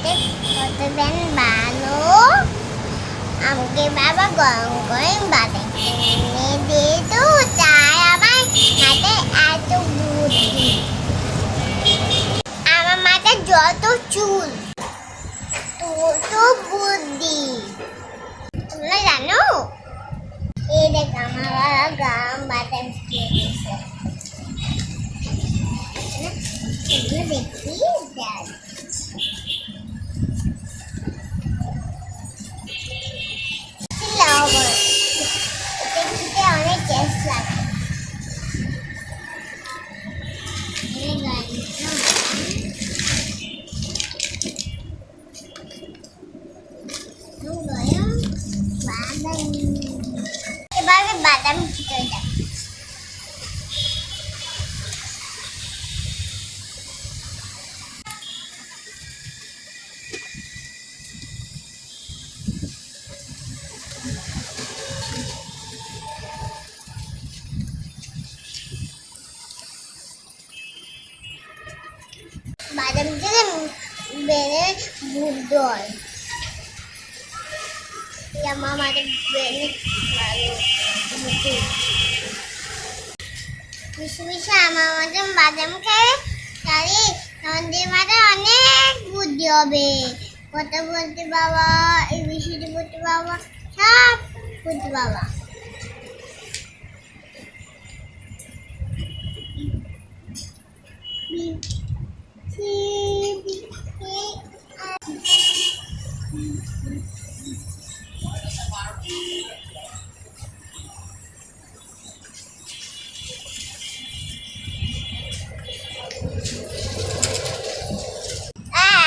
আমাদের কতদিন ভালো আমাকে বাবা গরম গরম বাদাম কিনে দিত তাই আমার মাথায় এত বুদ্ধি আমার মাথায় যত চুল তত বুদ্ধি তোমরা জানো এই দেখ আমার বাবা গরম বাদাম কিনে দিয়েছে দেখি দেখ লবণ এটা খেতে অনেক টেস্ট লাগে এবারে বাদাম খেতে যাক বাদাম খেলে বেড়ে বুদ্ধ হয় আমার মাঝে বেড়ে ভালো বুদ্ধি বেশি বেশি আমার মতন বাদাম খেয়ে তাহলে আমাদের মাথায় অনেক বুদ্ধি হবে কথা বলতে বাবা এই বিষয়টি বলতে বাবা সব বলতে বাবা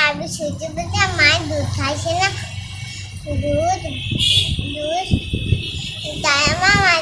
আমি শুনতে বলতে আমার দুধ খাইছে না দুধ দুধ তাই আমার